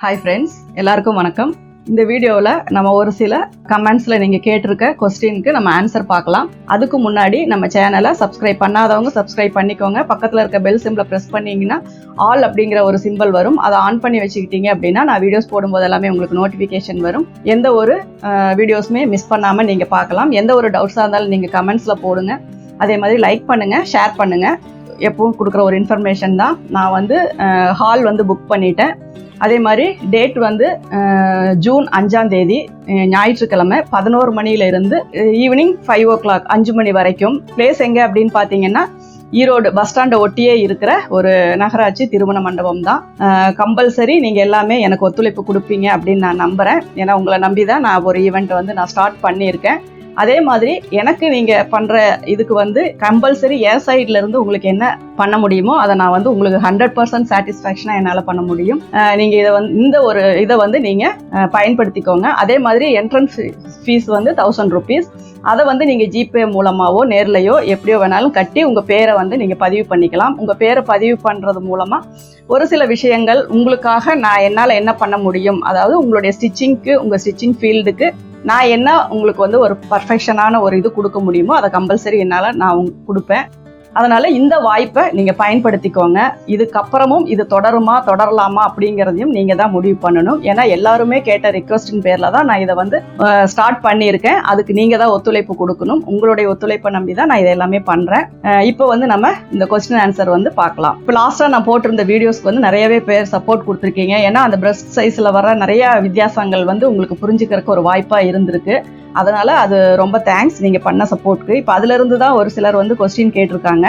Hi friends, எல்லாருக்கும் வணக்கம். இந்த வீடியோவில் நம்ம ஒரு சில கமெண்ட்ஸில் நீங்கள் கேட்டிருக்க கொஸ்டினுக்கு நம்ம ஆன்சர் பார்க்கலாம். அதுக்கு முன்னாடி நம்ம சேனலை சப்ஸ்கிரைப் பண்ணாதவங்க சப்ஸ்கிரைப் பண்ணிக்கோங்க. பக்கத்தில் இருக்க பெல் சிம்பிளை ப்ரெஸ் பண்ணிங்கன்னா ஆல் அப்படிங்கிற ஒரு சிம்பிள் வரும். அதை ஆன் பண்ணி வச்சுக்கிட்டீங்க அப்படின்னா நான் வீடியோஸ் போடும்போது எல்லாமே உங்களுக்கு நோட்டிஃபிகேஷன் வரும். எந்த ஒரு வீடியோஸுமே மிஸ் பண்ணாமல் நீங்கள் பார்க்கலாம். எந்த ஒரு டவுட்ஸாக இருந்தாலும் நீங்கள் கமெண்ட்ஸில் போடுங்க. அதே மாதிரி லைக் பண்ணுங்கள், ஷேர் பண்ணுங்கள். எப்பவும் கொடுக்குற ஒரு இன்ஃபர்மேஷன் தான். நான் வந்து ஹால் வந்து புக் பண்ணிட்டேன். அதே மாதிரி டேட் வந்து ஜூன் 5ஆம் தேதி ஞாயிற்றுக்கிழமை 11 மணியிலிருந்து ஈவினிங் 5 o'clock 5 மணி வரைக்கும். பிளேஸ் எங்கே அப்படின்னு பார்த்தீங்கன்னா ஈரோடு பஸ் ஸ்டாண்டை ஒட்டியே இருக்கிற ஒரு நகராட்சி திருமண மண்டபம் தான். கம்பல்சரி நீங்கள் எல்லாமே எனக்கு ஒத்துழைப்பு கொடுப்பீங்க அப்படின்னு நான் நம்புகிறேன். ஏன்னா உங்களை நம்பி தான் நான் ஒரு ஈவெண்ட் வந்து நான் ஸ்டார்ட் பண்ணியிருக்கேன். அதே மாதிரி எனக்கு நீங்கள் பண்ணுற இதுக்கு வந்து கம்பல்சரி என் சைட்லேருந்து உங்களுக்கு என்ன பண்ண முடியுமோ அதை நான் வந்து உங்களுக்கு 100% சாட்டிஸ்ஃபேக்ஷனாக என்னால் பண்ண முடியும். நீங்கள் இதை வந்து நீங்கள் பயன்படுத்திக்கோங்க. அதே மாதிரி என்ட்ரன்ஸ் ஃபீஸ் வந்து 1000 rupees. அதை வந்து நீங்கள் ஜிபே மூலமாகவோ நேர்லையோ எப்படியோ வேணாலும் கட்டி உங்கள் பேரை வந்து நீங்கள் பதிவு பண்ணிக்கலாம். உங்கள் பேரை பதிவு பண்ணுறது மூலமாக ஒரு சில விஷயங்கள் உங்களுக்காக நான் என்னால் என்ன பண்ண முடியும், அதாவது உங்களுடைய ஸ்டிச்சிங்க்கு, உங்கள் ஸ்டிச்சிங் ஃபீல்டுக்கு நான் என்ன உங்களுக்கு வந்து ஒரு பர்ஃபெக்ஷனான ஒரு இது கொடுக்க முடியுமோ அதை கம்பல்சரி என்னால் நான் உங்களுக்கு கொடுப்பேன். அதனால் இந்த வாய்ப்பை நீங்கள் பயன்படுத்திக்கோங்க. இதுக்கப்புறமும் இது தொடரலாமா அப்படிங்கிறதையும் நீங்கள் தான் முடிவு பண்ணணும். ஏன்னா எல்லாருமே கேட்ட ரிக்வஸ்டின் பேரில் தான் நான் இதை வந்து ஸ்டார்ட் பண்ணியிருக்கேன். அதுக்கு நீங்கள் தான் ஒத்துழைப்பு கொடுக்கணும். உங்களுடைய ஒத்துழைப்பை நம்பி தான் நான் இதை எல்லாமே பண்ணுறேன். இப்போ வந்து நம்ம இந்த கொஸ்டின் ஆன்சர் வந்து பார்க்கலாம். இப்போ லாஸ்ட்டாக நான் போட்டிருந்த வீடியோஸ்க்கு வந்து நிறையவே பேர் சப்போர்ட் கொடுத்துருக்கீங்க. ஏன்னா அந்த பிரஸ்ட் சைஸில் வர நிறையா வித்தியாசங்கள் வந்து உங்களுக்கு புரிஞ்சுக்கிறதுக்கு ஒரு வாய்ப்பாக இருந்திருக்கு. அதனால் அது ரொம்ப தேங்க்ஸ் நீங்கள் பண்ண சப்போர்ட்க்கு. இப்போ அதிலிருந்து தான் ஒரு சிலர் வந்து கொஸ்டின் கேட்டிருக்காங்க.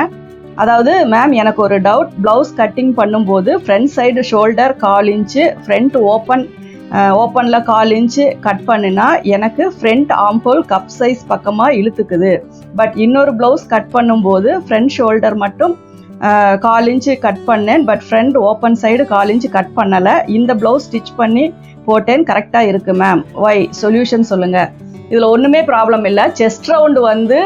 அதாவது மேம், எனக்கு ஒரு டவுட். ப்ளவுஸ் கட்டிங் பண்ணும்போது front side shoulder 1/4 inch, front ஓப்பனில் 1/4 இன்ச்சு கட் பண்ணினா எனக்கு ஃப்ரண்ட் ஆம்ஹோல் கப் சைஸ் பக்கமாக இழுத்துக்குது. பட் இன்னொரு ப்ளவுஸ் கட் பண்ணும்போது ஃப்ரண்ட் ஷோல்டர் மட்டும் 1/4 இன்ச்சு கட் பண்ணேன். But front open side 1/4 inch cut பண்ணலை. இந்த ப்ளவுஸ் ஸ்டிச் பண்ணி போட்டேன், கரெக்டாக இருக்குது மேம். ஒய் சொல்யூஷன் சொல்லுங்கள். இதில் ஒன்றுமே ப்ராப்ளம் இல்லை. செஸ்ட் ரவுண்டு வந்து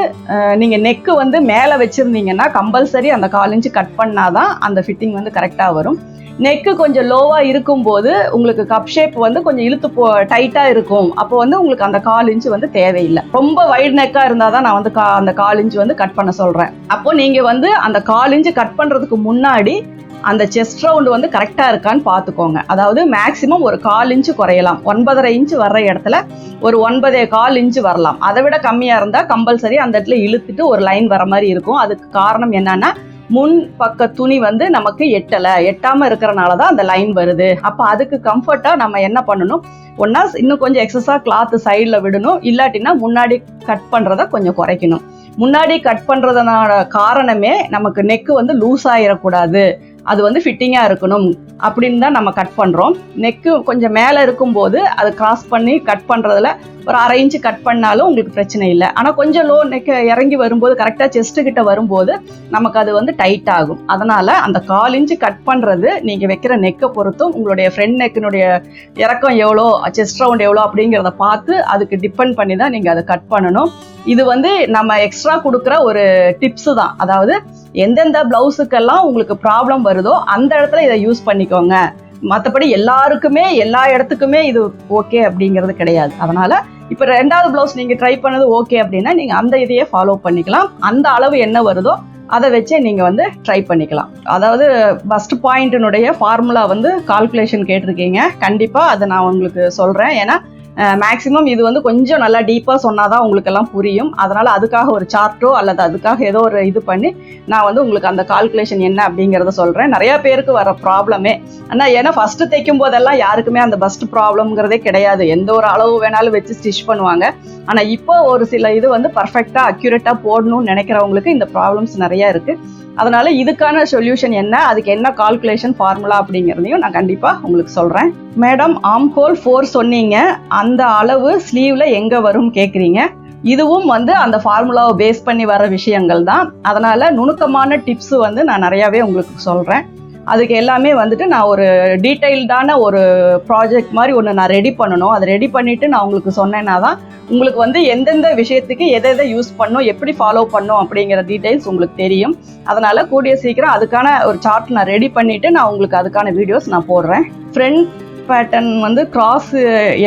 நீங்கள் நெக்கு வந்து மேலே வச்சுருந்தீங்கன்னா கம்பல்சரி அந்த 1/4 இன்ச்சு கட் பண்ணால் தான் அந்த ஃபிட்டிங் வந்து கரெக்டாக வரும். நெக்கு கொஞ்சம் லோவாக இருக்கும்போது உங்களுக்கு கப் ஷேப் வந்து கொஞ்சம் இழுத்து டைட்டாக இருக்கும். அப்போ வந்து உங்களுக்கு அந்த 1/4 இன்ச்சு வந்து தேவையில்லை. ரொம்ப வைட் நெக்காக இருந்தால் தான் நான் வந்து அந்த 1/4 இன்ச்சு வந்து கட் பண்ண சொல்கிறேன். அப்போ நீங்கள் வந்து அந்த 1/4 இன்ச்சு கட் பண்ணுறதுக்கு முன்னாடி அந்த செஸ்ட் ரவுண்டு வந்து கரெக்டாக இருக்கான்னு பார்த்துக்கோங்க. அதாவது மேக்ஸிமம் ஒரு 1/4 இன்ச்சு குறையலாம். 9.5 இன்ச்சு வர்ற இடத்துல ஒரு 9.25 இன்ச்சு வரலாம். அதை விட கம்மியாக இருந்தால் கம்பல்சரி அந்த இடத்துல இழுத்துட்டு ஒரு லைன் வர மாதிரி இருக்கும். அதுக்கு காரணம் என்னன்னா, முன் பக்க துணி வந்து நமக்கு எட்டாமல் இருக்கிறனால தான் அந்த லைன் வருது. அப்போ அதுக்கு கம்ஃபர்ட்டாக நம்ம என்ன பண்ணணும், ஒன்றா இன்னும் கொஞ்சம் எக்ஸஸாக கிளாத்து சைடில் விடணும். இல்லாட்டினா முன்னாடி கட் பண்ணுறதை கொஞ்சம் குறைக்கணும். முன்னாடி கட் பண்ணுறதுனால காரணமே நமக்கு நெக்கு வந்து லூஸ் ஆகிடக்கூடாது, அது வந்து ஃபிட்டிங்காக இருக்கணும் அப்படின்னு தான் நம்ம கட் பண்ணுறோம். நெக்கு கொஞ்சம் மேலே இருக்கும்போது அது கிராஸ் பண்ணி கட் பண்ணுறதுல ஒரு 1/2 இன்ச்சு கட் பண்ணாலும் உங்களுக்கு பிரச்சனை இல்லை. ஆனால் கொஞ்சம் லோ நெக்கு இறங்கி வரும்போது கரெக்டாக செஸ்ட்டுக்கிட்ட வரும்போது நமக்கு அது வந்து டைட் ஆகும். அதனால் அந்த 1/4 இன்ச்சு கட் பண்ணுறது நீங்கள் வைக்கிற நெக்கை பொறுத்தும், உங்களுடைய ஃப்ரண்ட் நெக்கினுடைய இறக்கம் எவ்வளோ, செஸ்ட் ரவுண்ட் எவ்வளோ அப்படிங்கிறத பார்த்து அதுக்கு டிபெண்ட் பண்ணி தான் நீங்கள் அதை கட் பண்ணணும். இது வந்து நம்ம எக்ஸ்ட்ரா கொடுக்குற ஒரு டிப்ஸு தான். அதாவது எந்தெந்த ப்ளவுஸுக்கெல்லாம் உங்களுக்கு ப்ராப்ளம் வருதோ அந்த இடத்துல இதை யூஸ் பண்ணிக்கோங்க. மற்றபடி எல்லாருக்குமே எல்லா இடத்துக்குமே இது ஓகே அப்படிங்கிறது கிடையாது. அதனால் இப்போ 2வது ப்ளவுஸ் நீங்கள் ட்ரை பண்ணது ஓகே அப்படின்னா நீங்கள் அந்த இதையே ஃபாலோ பண்ணிக்கலாம். அந்த அளவு என்ன வருதோ அதை வச்சே நீங்கள் வந்து ட்ரை பண்ணிக்கலாம். அதாவது ஃபஸ்ட் பாயிண்ட்டினுடைய ஃபார்முலா வந்து கால்குலேஷன் கேட்டிருக்கீங்க. கண்டிப்பாக அதை நான் உங்களுக்கு சொல்கிறேன். ஏன்னா மேக்ஸிமம் இது வந்து கொஞ்சம் நல்லா டீப்பாக சொன்னால் தான் உங்களுக்கெல்லாம் புரியும். அதனால் அதுக்காக ஒரு சார்ட்டோ அல்லது அதுக்காக ஏதோ ஒரு இது பண்ணி நான் வந்து உங்களுக்கு அந்த கால்குலேஷன் என்ன அப்படிங்கிறத சொல்கிறேன். நிறையா பேருக்கு வர ப்ராப்ளமே ஆனால் ஏன்னா ஃபஸ்ட்டு தைக்கும் போதெல்லாம் யாருக்குமே அந்த ஃபஸ்ட் ப்ராப்ளம்ங்கிறதே கிடையாது. எந்த ஒரு அளவு வேணாலும் வச்சு ஸ்டிச் பண்ணுவாங்க. ஆனால் இப்போ ஒரு சில இது வந்து பர்ஃபெக்டாக அக்யூரேட்டாக போடணும்னு நினைக்கிறவங்களுக்கு இந்த ப்ராப்ளம்ஸ் நிறையா இருக்குது. அதனால் இதுக்கான சொல்யூஷன் என்ன, அதுக்கு என்ன கால்குலேஷன் ஃபார்முலா அப்படிங்கிறதையும் நான் கண்டிப்பாக உங்களுக்கு சொல்கிறேன். மேடம், ஆம்ஹோல் 4 சொன்னீங்க, அந்த அளவு ஸ்லீவில் எங்கே வரும் கேட்குறீங்க. இதுவும் வந்து அந்த ஃபார்முலாவை பேஸ் பண்ணி வர விஷயங்கள் தான். அதனால் நுணுக்கமான டிப்ஸு வந்து நான் நிறையாவே உங்களுக்கு சொல்கிறேன். அதுக்கு எல்லாமே வந்துட்டு நான் ஒரு டீட்டெயில்டான ஒரு ப்ராஜெக்ட் மாதிரி ஒன்று நான் ரெடி பண்ணணும். அதை ரெடி பண்ணிவிட்டு நான் உங்களுக்கு சொன்னேன்னா தான் உங்களுக்கு வந்து எந்தெந்த விஷயத்துக்கு எதை யூஸ் பண்ணணும், எப்படி ஃபாலோ பண்ணணும் அப்படிங்கிற டீட்டெயில்ஸ் உங்களுக்கு தெரியும். அதனால் கூடிய சீக்கிரம் அதுக்கான ஒரு சார்ட் நான் ரெடி பண்ணிவிட்டு நான் உங்களுக்கு அதுக்கான வீடியோஸ் நான் போடுறேன். ஃப்ரெண்ட் பேட்டர்ன் வந்து கிராஸ்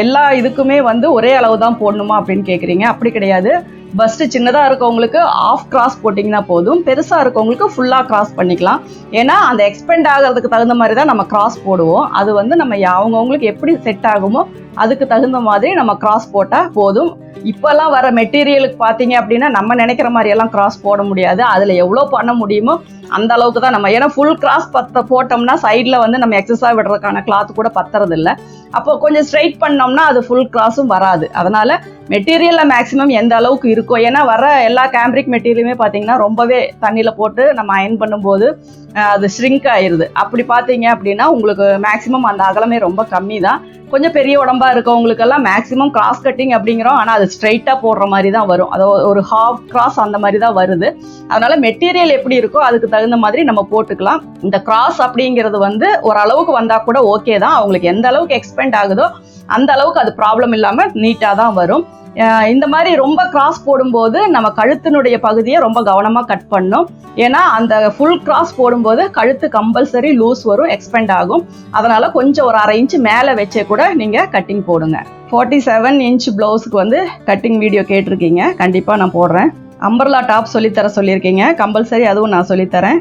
எல்லா இதுக்குமே வந்து ஒரே அளவு தான் போடணுமா அப்படின்னு கேட்குறீங்க. அப்படி கிடையாது. பஸ்ட்டு சின்னதாக இருக்கவங்களுக்கு ஆஃப் கிராஸ் போட்டிங்கன்னா போதும், பெருசாக இருக்கவங்களுக்கு ஃபுல்லாக கிராஸ் பண்ணிக்கலாம். ஏன்னா அந்த எக்ஸ்பெண்ட் ஆகிறதுக்கு தகுந்த மாதிரி தான் நம்ம கிராஸ் போடுவோம். அது வந்து நம்ம அவங்கவுங்களுக்கு எப்படி செட் ஆகுமோ அதுக்கு தகுந்த மாதிரி நம்ம கிராஸ் போட்டால் போதும். இப்போல்லாம் வர மெட்டீரியலுக்கு பார்த்தீங்க அப்படின்னா நம்ம நினைக்கிற மாதிரியெல்லாம் கிராஸ் போட முடியாது. அதில் எவ்வளோ பண்ண முடியுமோ அந்த அளவுக்கு தான் நம்ம, ஏன்னா ஃபுல் கிராஸ் போட்டோம்னா சைடில் வந்து நம்ம எக்ஸஸாக விடுறதுக்கான கிளாத் கூட பத்துறது இல்லை. அப்போ கொஞ்சம் ஸ்ட்ரைட் பண்ணோம்னா அது ஃபுல் கிராஸும் வராது. அதனால் மெட்டீரியலில் மேக்ஸிமம் எந்த அளவுக்கு இருக்கோ, ஏன்னா வர எல்லா கேம்பிரிக் மெட்டீரியலுமே பார்த்தீங்கன்னா ரொம்பவே தண்ணியில் போட்டு நம்ம அயன் பண்ணும்போது அது ஷ்ரிங்க் ஆயிடுது. அப்படி பார்த்தீங்க அப்படின்னா உங்களுக்கு மேக்ஸிமம் அந்த அகலமே ரொம்ப கம்மி தான். கொஞ்சம் பெரிய உடம்பா இருக்கவங்களுக்கெல்லாம் மேக்ஸிமம் கிராஸ் கட்டிங் அப்படிங்கிறோம், ஆனால் அது ஸ்ட்ரைட்டாக போடுற மாதிரி தான் வரும். அது ஒரு ஹாஃப் கிராஸ் அந்த மாதிரி தான் வருது. அதனால மெட்டீரியல் எப்படி இருக்கோ அதுக்கு தகுந்த மாதிரி நம்ம போட்டுக்கலாம். இந்த கிராஸ் அப்படிங்கிறது வந்து ஓரளவுக்கு வந்தால் கூட ஓகே தான். அவங்களுக்கு எந்த அளவுக்கு எக்ஸ்பெண்ட் ஆகுதோ அந்த அளவுக்கு அது ப்ராப்ளம் இல்லாமல் நீட்டாக தான் வரும். இந்த மாதிரி ரொம்ப கிராஸ் போடும்போது நம்ம கழுத்தினுடைய பகுதியை ரொம்ப கவனமாக கட் பண்ணணும். ஏன்னா அந்த ஃபுல் கிராஸ் போடும்போது கழுத்து கம்பல்சரி லூஸ் வரும், எக்ஸ்பெண்ட் ஆகும். அதனால கொஞ்சம் ஒரு 1/2 இன்ச் மேலே வச்சே கூட நீங்கள் கட்டிங் போடுங்க. 47 இன்ச் ப்ளவுஸுக்கு வந்து கட்டிங் வீடியோ கேட்டிருக்கீங்க, கண்டிப்பாக நான் போடுறேன். அம்பர்லா டாப் சொல்லித்தர சொல்லியிருக்கீங்க, கம்பல்சரி அதுவும் நான் சொல்லித்தரேன்.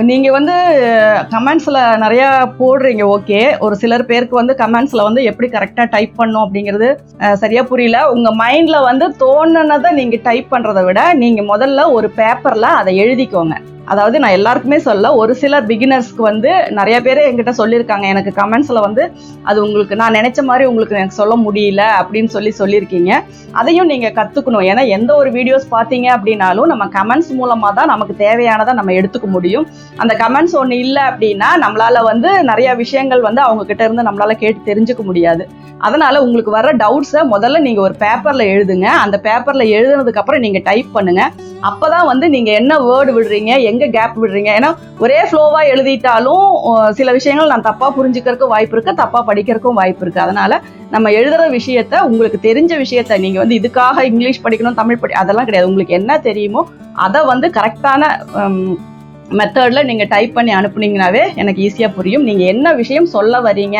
நீங்கள் வந்து கமெண்ட்ஸில் நிறையா போடுறீங்க, ஓகே. ஒரு சிலர் பேருக்கு வந்து கமெண்ட்ஸில் வந்து எப்படி கரெக்டாக டைப் பண்ணணும் அப்படிங்கிறது சரியாக புரியல. உங்கள் மைண்டில் வந்து தோணுனதை நீங்கள் டைப் பண்ணுறதை விட நீங்கள் முதல்ல ஒரு பேப்பரில் அதை எழுதிக்கோங்க. அதாவது நான் எல்லாருக்குமே சொல்ல, ஒரு சிலர் பிகினர்ஸ்க்கு வந்து நிறைய பேர் என்கிட்ட சொல்லியிருக்காங்க, எனக்கு கமெண்ட்ஸில் வந்து அது உங்களுக்கு நான் நினச்ச மாதிரி உங்களுக்கு எனக்கு சொல்ல முடியல அப்படின்னு சொல்லியிருக்கீங்க. அதையும் நீங்கள் கற்றுக்கணும். ஏன்னா எந்த ஒரு வீடியோஸ் பார்த்தீங்க அப்படின்னாலும் நம்ம கமெண்ட்ஸ் மூலமாக தான் நமக்கு தேவையானதை நம்ம எடுத்துக்க முடியும். அந்த கமெண்ட்ஸ் ஒன்று இல்லை அப்படின்னா நம்மளால் வந்து நிறைய விஷயங்கள் வந்து அவங்கக்கிட்ட இருந்து நம்மளால் கேட்டு தெரிஞ்சுக்க முடியாது. அதனால் உங்களுக்கு வர டவுட்ஸை முதல்ல நீங்கள் ஒரு பேப்பரில் எழுதுங்க. அந்த பேப்பரில் எழுதுனதுக்கப்புறம் நீங்கள் டைப் பண்ணுங்கள். அப்போ தான் வந்து நீங்கள் என்ன வேர்டு விடுறீங்க, எங்கே கேப் விடுறீங்க. ஏன்னா ஒரே ஃப்ளோவாக எழுதிட்டாலும் சில விஷயங்கள் நான் தப்பாக புரிஞ்சுக்கிறதுக்கும் வாய்ப்பு இருக்குது, தப்பாக படிக்கிறதுக்கும் வாய்ப்பு இருக்குது. அதனால் நம்ம எழுதுகிற விஷயத்த, உங்களுக்கு தெரிஞ்ச விஷயத்த, நீங்கள் வந்து இதுக்காக இங்கிலீஷ் படிக்கணும், தமிழ் அதெல்லாம் கிடையாது. உங்களுக்கு என்ன தெரியுமோ அதை வந்து கரெக்டான மெத்தடில் நீங்கள் டைப் பண்ணி அனுப்புனீங்கனாவே எனக்கு ஈஸியாக புரியும். நீங்கள் என்ன விஷயம் சொல்ல வரீங்க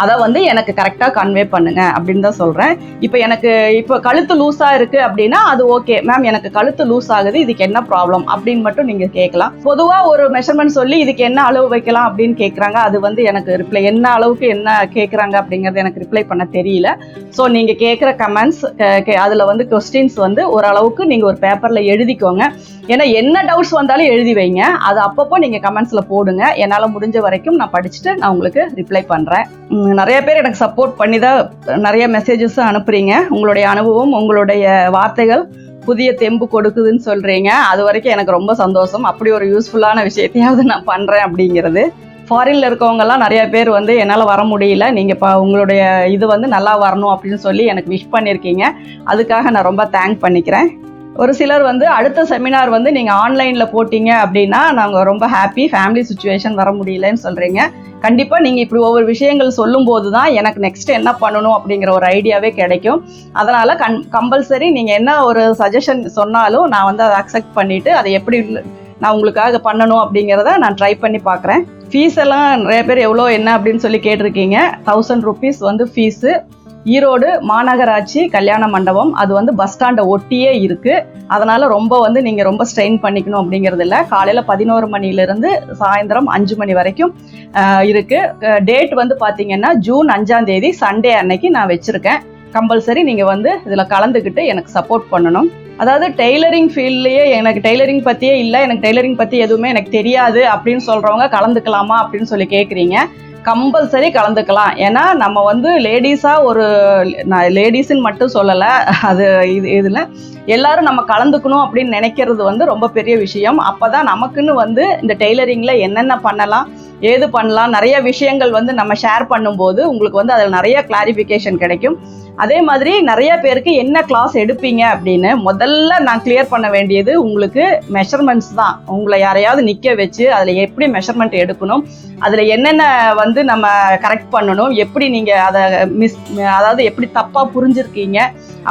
அதை வந்து எனக்கு கரெக்டாக கன்வே பண்ணுங்க அப்படின்னு தான் சொல்கிறேன். இப்போ கழுத்து லூஸாக இருக்குது அப்படின்னா அது ஓகே மேம், எனக்கு கழுத்து லூஸ் ஆகுது, இதுக்கு என்ன ப்ராப்ளம் அப்படின்னு மட்டும் நீங்கள் கேட்கலாம். பொதுவாக ஒரு மெஷர்மெண்ட் சொல்லி இதுக்கு என்ன அளவு வைக்கலாம் அப்படின்னு கேட்குறாங்க. அது வந்து எனக்கு ரிப்ளை, என்ன அளவுக்கு என்ன கேட்குறாங்க அப்படிங்கிறது எனக்கு ரிப்ளை பண்ண தெரியல. ஸோ நீங்கள் கேட்குற கமெண்ட்ஸ் அதில் வந்து கொஸ்டின்ஸ் வந்து ஓரளவுக்கு நீங்கள் ஒரு பேப்பரில் எழுதிக்கோங்க. ஏன்னா என்ன டவுட்ஸ் வந்தாலும் எழுதி வைங்க. அது அப்பப்போ நீங்கள் கமெண்ட்ஸில் போடுங்க. என்னால் முடிஞ்ச வரைக்கும் நான் படிச்சுட்டு நான் உங்களுக்கு ரிப்ளை பண்ணுறேன். நிறைய பேர் எனக்கு சப்போர்ட் பண்ணி தான் நிறைய மெசேஜஸும் அனுப்புகிறீங்க. உங்களுடைய அனுபவம், உங்களுடைய வார்த்தைகள் புதிய தெம்பு கொடுக்குதுன்னு சொல்கிறீங்க. அது வரைக்கும் எனக்கு ரொம்ப சந்தோஷம். அப்படி ஒரு யூஸ்ஃபுல்லான விஷயத்தையாவது நான் பண்ணுறேன் அப்படிங்கிறது. ஃபாரினில் இருக்கவங்கெல்லாம் நிறைய பேர் வந்து என்னால் வர முடியல, நீங்கள் உங்களுடைய இது வந்து நல்லா வரணும் அப்படின்னு சொல்லி எனக்கு விஷ் பண்ணியிருக்கீங்க. அதுக்காக நான் ரொம்ப தேங்க் பண்ணிக்கிறேன். ஒரு சிலர் வந்து அடுத்த செமினார் வந்து நீங்கள் ஆன்லைனில் போட்டிங்க அப்படின்னா நாங்கள் ரொம்ப ஹாப்பி, ஃபேமிலி சுச்சுவேஷன் வர முடியலன்னு சொல்கிறீங்க. கண்டிப்பாக நீங்கள் இப்படி ஒவ்வொரு விஷயங்கள் சொல்லும்போது தான் எனக்கு நெக்ஸ்ட் என்ன பண்ணணும் அப்படிங்கிற ஒரு ஐடியாவே கிடைக்கும். அதனால் கம்பல்சரி நீங்கள் என்ன ஒரு சஜஷன் சொன்னாலும் நான் வந்து அதை அக்செப்ட் பண்ணிவிட்டு அதை எப்படி நான் உங்களுக்காக பண்ணணும் அப்படிங்கிறத நான் ட்ரை பண்ணி பார்க்குறேன். ஃபீஸ் எல்லாம் நிறைய பேர் எவ்வளோ என்ன அப்படின்னு சொல்லி கேட்டிருக்கீங்க. 1000 rupees வந்து ஃபீஸு. ஈரோடு மாநகராட்சி கல்யாண மண்டபம், அது வந்து பஸ் ஸ்டாண்டை ஒட்டியே இருக்குது. அதனால் ரொம்ப வந்து நீங்கள் ரொம்ப ஸ்ட்ரெயின் பண்ணிக்கணும் அப்படிங்கிறது இல்லை. காலையில் 11 மணிலேருந்து சாயந்தரம் 5 மணி வரைக்கும் இருக்குது. டேட் வந்து பார்த்தீங்கன்னா ஜூன் 5ஆம் தேதி சண்டே அன்னைக்கு நான் வச்சுருக்கேன். கம்பல்சரி நீங்கள் வந்து இதில் கலந்துக்கிட்டு எனக்கு சப்போர்ட் பண்ணணும். அதாவது டெய்லரிங் ஃபீல்ட்லேயே எனக்கு டெய்லரிங் பற்றியே இல்லை, எனக்கு டெய்லரிங் பற்றி எதுவுமே எனக்கு தெரியாது அப்படின்னு சொல்கிறவங்க கலந்துக்கலாமா அப்படின்னு சொல்லி கேட்குறீங்க. கம்பல்சரி கலந்துக்கலாம். ஏன்னா நம்ம வந்து லேடிஸாக நான் லேடிஸுன்னு மட்டும் சொல்லலை, அது இதில் எல்லாரும் நம்ம கலந்துக்கணும் அப்படின்னு நினைக்கிறது வந்து ரொம்ப பெரிய விஷயம். அப்போ தான் நமக்குன்னு வந்து இந்த டெய்லரிங்கில் என்னென்ன பண்ணலாம், ஏது பண்ணலாம், நிறைய விஷயங்கள் வந்து நம்ம ஷேர் பண்ணும்போது உங்களுக்கு வந்து அதில் நிறைய கிளாரிஃபிகேஷன் கிடைக்கும். அதே மாதிரி நிறைய பேருக்கு என்ன கிளாஸ் எடுப்பீங்க அப்படின்னு முதல்ல நான் கிளியர் பண்ண வேண்டியது உங்களுக்கு மெஷர்மெண்ட்ஸ் தான். உங்களை யாரையாவது நிற்க வச்சு அதில் எப்படி மெஷர்மெண்ட் எடுக்கணும், அதில் என்னென்ன வந்து நம்ம கரெக்ட் பண்ணணும், எப்படி நீங்கள் அதை அதாவது எப்படி தப்பாக புரிஞ்சிருக்கீங்க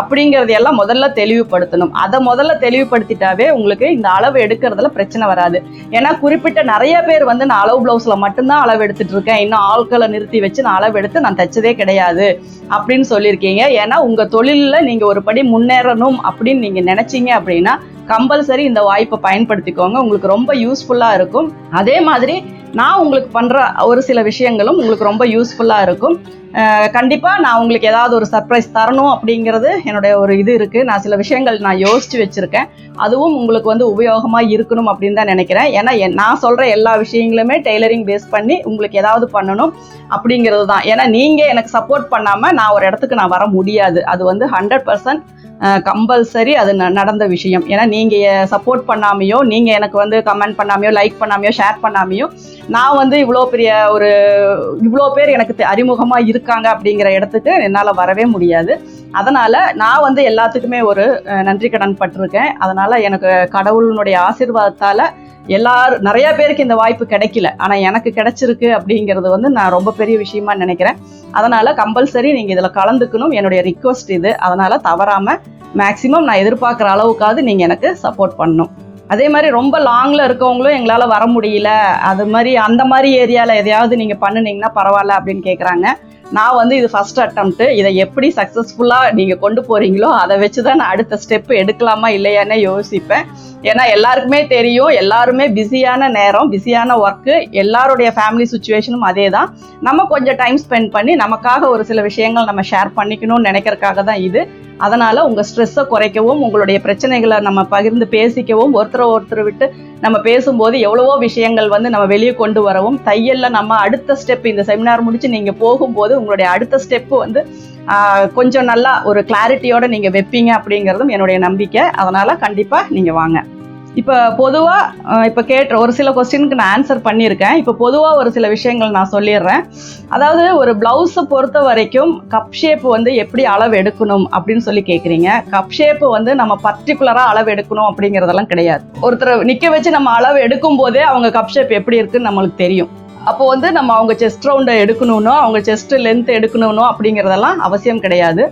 அப்படிங்கிறது எல்லாம் முதல்ல தெளிவுபடுத்தணும். அதை முதல்ல தெளிவுபடுத்திட்டாவே உங்களுக்கு இந்த அளவு எடுக்கிறதுல பிரச்சனை வராது. ஏன்னா குறிப்பிட்ட நிறைய பேர் வந்து நான் அளவு ப்ளவுஸில் மட்டும்தான் அளவு எடுத்துட்டு இருக்கேன், இன்னும் ஆட்களை நிறுத்தி வச்சு நான் அளவு எடுத்து நான் தைச்சதே கிடையாது அப்படின்னு சொல்லியிருக்கீங்க. ஏன்னா உங்கள் தொழிலில் நீங்கள் ஒரு படி முன்னேறணும் அப்படின்னு நீங்கள் நினச்சிங்க அப்படின்னா கம்பல்சரி இந்த வாய்ப்பை பயன்படுத்திக்கோங்க. உங்களுக்கு ரொம்ப யூஸ்ஃபுல்லாக இருக்கும். அதே மாதிரி நான் உங்களுக்கு பண்ணுற ஒரு சில விஷயங்களும் உங்களுக்கு ரொம்ப யூஸ்ஃபுல்லாக இருக்கும். கண்டிப்பாக நான் உங்களுக்கு ஏதாவது ஒரு சர்ப்ரைஸ் தரணும் அப்படிங்கிறது என்னுடைய ஒரு இது இருக்குது. நான் சில விஷயங்கள் நான் யோசித்து வச்சுருக்கேன். அதுவும் உங்களுக்கு வந்து உபயோகமாக இருக்கணும் அப்படின்னு தான் நினைக்கிறேன். ஏன்னா நான் சொல்கிற எல்லா விஷயங்களுமே டெய்லரிங் பேஸ் பண்ணி உங்களுக்கு ஏதாவது பண்ணணும் அப்படிங்கிறது தான். ஏன்னா நீங்கள் எனக்கு சப்போர்ட் பண்ணாமல் நான் ஒரு இடத்துக்கு நான் வர முடியாது. அது வந்து 100% கம்பல்சரி அது நடந்த விஷயம். ஏன்னா நீங்கள் சப்போர்ட் பண்ணாமையோ, நீங்கள் எனக்கு வந்து கமெண்ட் பண்ணாமையோ, லைக் பண்ணாமையோ, ஷேர் பண்ணாமையோ நான் வந்து இவ்வளோ பேர் எனக்கு அறிமுகமாக இருக்காங்க அப்படிங்கிற இடத்துக்கு என்னால் வரவே முடியாது. அதனால் நான் வந்து எல்லாத்துக்குமே ஒரு நன்றி கடன் பட்டிருக்கேன். அதனால் எனக்கு கடவுளினுடைய ஆசீர்வாதத்தால் நிறைய பேருக்கு இந்த வாய்ப்பு கிடைக்கல, ஆனால் எனக்கு கிடைச்சிருக்கு அப்படிங்கிறது வந்து நான் ரொம்ப பெரிய விஷயமா நினைக்கிறேன். அதனால் கம்பல்சரி நீங்கள் இதில் கலந்துக்கணும், என்னுடைய ரிக்வஸ்ட் இது. அதனால் தவறாமல் மேக்ஸிமம் நான் எதிர்பார்க்குற அளவுக்காவது நீங்கள் எனக்கு சப்போர்ட் பண்ணணும். அதே மாதிரி ரொம்ப லாங்கில் இருக்கவங்களும் எங்களால் வர முடியல, அது மாதிரி அந்த மாதிரி ஏரியாவில் எதையாவது நீங்கள் பண்ணுனீங்கன்னா பரவாயில்ல அப்படின்னு கேட்குறாங்க. நான் வந்து இது ஃபர்ஸ்ட் அட்டம்ப்ட்டு. இதை எப்படி சக்ஸஸ்ஃபுல்லாக நீங்கள் கொண்டு போகிறீங்களோ அதை வச்சு தான் நான் அடுத்த ஸ்டெப்பு எடுக்கலாமா இல்லையானே யோசிப்பேன். ஏன்னா எல்லாருக்குமே தெரியும், எல்லாருமே பிஸியான நேரம், பிஸியான ஒர்க்கு, எல்லாருடைய ஃபேமிலி சுச்சுவேஷனும் அதே தான். நம்ம கொஞ்சம் டைம் ஸ்பெண்ட் பண்ணி நமக்காக ஒரு சில விஷயங்கள் நம்ம ஷேர் பண்ணிக்கணும்னு நினைக்கிறதுக்காக தான் இது. அதனால் உங்கள் ஸ்ட்ரெஸ்ஸை குறைக்கவும், உங்களுடைய பிரச்சனைகளை நம்ம பகிர்ந்து பேசிக்கவும், ஒருத்தர் விட்டு நம்ம பேசும்போது எவ்வளவோ விஷயங்கள் வந்து நம்ம வெளியே கொண்டு வரவும், தையலில் நம்ம அடுத்த ஸ்டெப் இந்த செமினார் முடிச்சு நீங்கள் போகும்போது உங்களுடைய அடுத்த ஸ்டெப்பு வந்து கொஞ்சம் நல்லா ஒரு கிளாரிட்டியோட நீங்கள் வைப்பீங்க அப்படிங்கிறதும் என்னுடைய நம்பிக்கை. அதனால் கண்டிப்பாக நீங்கள் வாங்க. இப்போ பொதுவாக கேட்ட ஒரு சில கொஸ்டினுக்கு நான் ஆன்சர் பண்ணியிருக்கேன். இப்போ பொதுவாக ஒரு சில விஷயங்கள் நான் சொல்லிடுறேன். அதாவது ஒரு ப்ளவுஸை பொறுத்த வரைக்கும் கப் ஷேப் வந்து எப்படி அளவு எடுக்கணும் அப்படின்னு சொல்லி கேட்குறீங்க. கப் ஷேப்பு வந்து நம்ம பர்டிகுலராக அளவு எடுக்கணும் அப்படிங்கிறதெல்லாம் கிடையாது. ஒருத்தர் நிற்க வச்சு நம்ம அளவு எடுக்கும் போதே அவங்க கப் ஷேப் எப்படி இருக்குன்னு நம்மளுக்கு தெரியும். அப்போ வந்து நம்ம அவங்க செஸ்ட் ரவுண்டை எடுக்கணும்னோ, அவங்க செஸ்ட் லென்த் எடுக்கணும்னோ அப்படிங்கிறதெல்லாம் அவசியம் கிடையாது.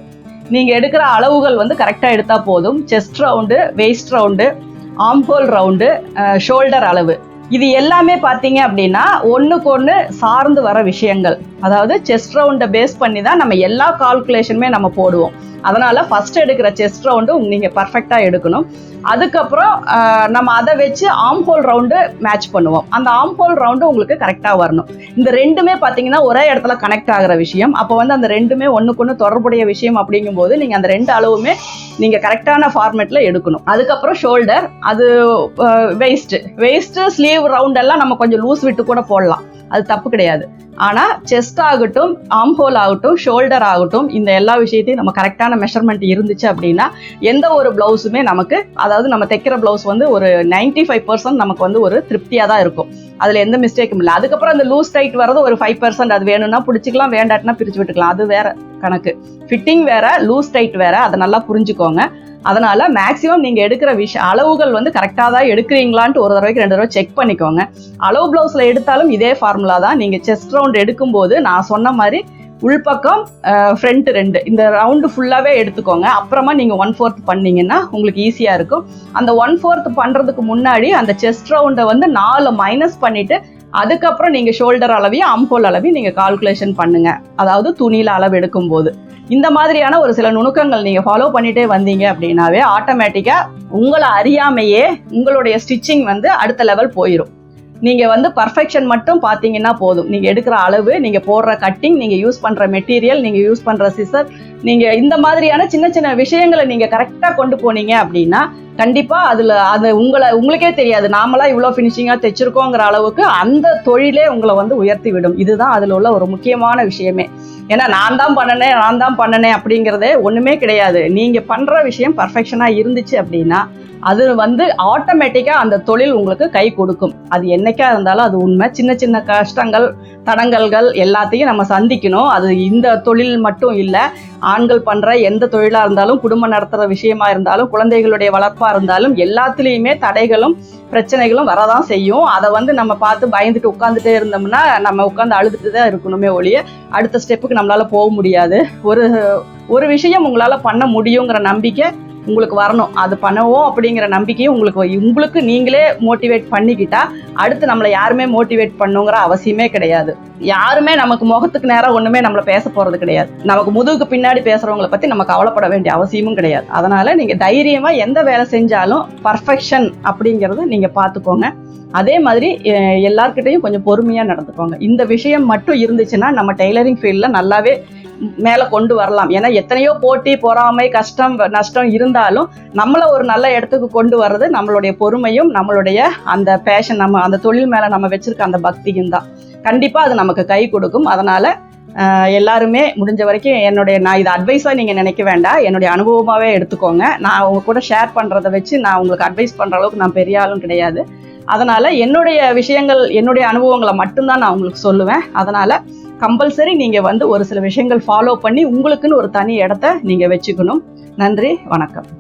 நீங்கள் எடுக்கிற அளவுகள் வந்து கரெக்டாக எடுத்தால் போதும். Chest round, waist round, armhole round, shoulder அளவு, இது எல்லாமே பார்த்தீங்க அப்படின்னா ஒன்றுக்கு ஒன்று சார்ந்து வர விஷயங்கள். அதாவது செஸ்ட் ரவுண்டை பேஸ் பண்ணி தான் நம்ம எல்லா கால்குலேஷனுமே நம்ம போடுவோம். அதனால் ஃபஸ்ட் எடுக்கிற செஸ்ட் ரவுண்டு நீங்கள் பர்ஃபெக்டாக எடுக்கணும். அதுக்கப்புறம் நம்ம அதை வச்சு ஆம்ஹோல் ரவுண்டு மேட்ச் பண்ணுவோம். அந்த ஆம்ஹோல் ரவுண்டு உங்களுக்கு கரெக்டாக வரணும். இந்த ரெண்டுமே பார்த்தீங்கன்னா ஒரே இடத்துல கனெக்ட் ஆகிற விஷயம். அப்போ வந்து அந்த ரெண்டுமே ஒன்றுக்கு ஒன்று தொடர்புடைய விஷயம் அப்படிங்கும்போது நீங்கள் அந்த ரெண்டு அளவுமே நீங்கள் கரெக்டான ஃபார்மேட்டில் எடுக்கணும். அதுக்கப்புறம் ஷோல்டர், அது வெயிஸ்ட்டு ஸ்லீவ் ரவுண்டெல்லாம் நம்ம கொஞ்சம் லூஸ் விட்டு கூட போடலாம், அது தப்பு கிடையாது. ஆனால் செஸ்ட் ஆகட்டும், ஆம்ஹோல் ஆகட்டும், ஷோல்டர் ஆகட்டும், இந்த எல்லா விஷயத்தையும் நம்ம கரெக்டான மெஷர்மெண்ட் இருந்துச்சு அப்படின்னா எந்த ஒரு ப்ளவுஸுமே நமக்கு, அதாவது நம்ம தைக்கிற ப்ளவுஸ் வந்து ஒரு 95% நமக்கு வந்து ஒரு திருப்தியாக தான் இருக்கும். அதில் எந்த மிஸ்டேக்கும் இல்லை. அதுக்கப்புறம் அந்த லூஸ் டைட் வரது ஒரு 5%, அது வேணும்னா பிடிச்சிக்கலாம், வேண்டாட்டினா பிரித்து விட்டுக்கலாம், அது வேற கணக்கு. ஃபிட்டிங் வேற, லூஸ் டைட் வேற, அதை நல்லா புரிஞ்சுக்கோங்க. அதனால் மேக்ஸிமம் நீங்கள் எடுக்கிற அளவுகள் வந்து கரெக்டாக தான் எடுக்கிறீங்களான்ட்டு ஒரு தடவைக்கு 2 தடவை செக் பண்ணிக்கோங்க. அளவு ப்ளவுஸில் எடுத்தாலும் இதே ஃபார்முலா தான். நீங்கள் செஸ்ட் ரவுண்ட் எடுக்கும்போது நான் சொன்ன மாதிரி உள்பக்கம் ஃப்ரண்ட் 2 இந்த ரவுண்டு ஃபுல்லாகவே எடுத்துக்கோங்க. அப்புறமா நீங்கள் 1/4 பண்ணிங்கன்னா உங்களுக்கு ஈஸியாக இருக்கும். அந்த 1/4 பண்ணுறதுக்கு முன்னாடி அந்த செஸ்ட் ரவுண்டை வந்து 4 மைனஸ் பண்ணிவிட்டு அதுக்கப்புறம் நீங்கள் ஷோல்டர் அளவையும் ஆம்ஹோல் அளவையும் நீங்கள் கால்குலேஷன் பண்ணுங்கள். அதாவது துணியில் அளவு எடுக்கும்போது இந்த மாதிரியான ஒரு சில நுணுக்கங்கள் நீங்கள் ஃபாலோ பண்ணிகிட்டே வந்தீங்க அப்படின்னாவே ஆட்டோமேட்டிக்காக உங்களை அறியாமையே உங்களுடைய ஸ்டிச்சிங் வந்து அடுத்த லெவல் போயிடும். நீங்கள் வந்து பர்ஃபெக்ஷன் மட்டும் பார்த்தீங்கன்னா போதும். நீங்கள் எடுக்கிற அளவு, நீங்கள் போடுற கட்டிங், நீங்கள் யூஸ் பண்ணுற மெட்டீரியல், நீங்கள் யூஸ் பண்ணுற சிசர், நீங்கள் இந்த மாதிரியான சின்ன சின்ன விஷயங்களை நீங்கள் கரெக்டாக கொண்டு போனீங்க அப்படின்னா கண்டிப்பாக அது உங்களுக்கே தெரியாது, நாமளாக இவ்வளோ ஃபினிஷிங்காக தைச்சிருக்கோங்கிற அளவுக்கு அந்த தொழிலே உங்களை வந்து உயர்த்தி விடும். இதுதான் அதில் உள்ள ஒரு முக்கியமான விஷயமே. ஏன்னா நான் தான் பண்ணனேன் அப்படிங்கிறதே ஒன்றுமே கிடையாது. நீங்கள் பண்ணுற விஷயம் பர்ஃபெக்ஷனாக இருந்துச்சு அப்படின்னா அது வந்து ஆட்டோமேட்டிக்காக அந்த தொழில் உங்களுக்கு கை கொடுக்கும். அது என்னைக்கா இருந்தாலும் அது உண்மை. சின்ன சின்ன கஷ்டங்கள் தடங்கல்கள் எல்லாத்தையும் நம்ம சந்திக்கணும். அது இந்த தொழில் மட்டும் இல்லை, ஆண்கள் பண்ணுற எந்த தொழிலாக இருந்தாலும், குடும்பம் நடத்துகிற விஷயமா இருந்தாலும், குழந்தைகளுடைய வளர்ப்பாக இருந்தாலும், எல்லாத்துலேயுமே தடைகளும் பிரச்சனைகளும் வரதான் செய்யும். அதை வந்து நம்ம பார்த்து பயந்துட்டு உட்காந்துட்டே இருந்தோம்னா நம்ம உட்காந்து அழுதுட்டு தான் இருக்கணுமே ஒழிய அடுத்த ஸ்டெப்புக்கு நம்மளால் போக முடியாது. ஒரு விஷயம் உங்களால் பண்ண முடியுங்கிற நம்பிக்கை உங்களுக்கு வரணும். அது பண்ணுவோம் அப்படிங்கிற நம்பிக்கையும் உங்களுக்கு நீங்களே மோட்டிவேட் பண்ணிக்கிட்டா அடுத்து நம்மளை யாருமே மோட்டிவேட் பண்ணுங்கிற அவசியமே கிடையாது. யாருமே நமக்கு முகத்துக்கு நேரம் ஒண்ணுமே நம்மளை பேச போறது கிடையாது. நமக்கு முதுகுக்கு பின்னாடி பேசுறவங்களை பத்தி நம்ம கவலைப்பட வேண்டிய அவசியமும் கிடையாது. அதனால நீங்க தைரியமா எந்த வேலை செஞ்சாலும் பர்ஃபெக்ஷன் அப்படிங்கறத நீங்க பாத்துக்கோங்க. அதே மாதிரி எல்லார்கிட்டையும் கொஞ்சம் பொறுமையா நடந்துக்கோங்க. இந்த விஷயம் மட்டும் இருந்துச்சுன்னா நம்ம டெய்லரிங் ஃபீல்ட்ல நல்லாவே மேலே கொண்டு வரலாம். ஏன்னா எத்தனையோ போட்டி பொறாமை கஷ்டம் நஷ்டம் இருந்தாலும் நம்மளை ஒரு நல்ல இடத்துக்கு கொண்டு வர்றது நம்மளுடைய பொறுமையும் நம்மளுடைய அந்த பேஷன், நம்ம அந்த தொழில் மேலே நம்ம வச்சிருக்க அந்த பக்தியும் தான். கண்டிப்பாக அது நமக்கு கை கொடுக்கும். அதனால எல்லாருமே முடிஞ்ச வரைக்கும் நான் இதை அட்வைஸாக நீங்கள் நினைக்க வேண்டாம், என்னுடைய அனுபவமாகவே எடுத்துக்கோங்க. நான் உங்க கூட ஷேர் பண்ணுறதை வச்சு நான் உங்களுக்கு அட்வைஸ் பண்ணுற அளவுக்கு நான் பெரிய ஆளும் கிடையாது. அதனால என்னுடைய விஷயங்கள் என்னுடைய அனுபவங்களை மட்டும்தான் நான் உங்களுக்கு சொல்லுவேன். அதனால கம்பல்சரி நீங்கள் வந்து ஒரு சில விஷயங்கள் ஃபாலோ பண்ணி உங்களுக்குன்னு ஒரு தனி இடத்த நீங்கள் வச்சுக்கணும். நன்றி, வணக்கம்.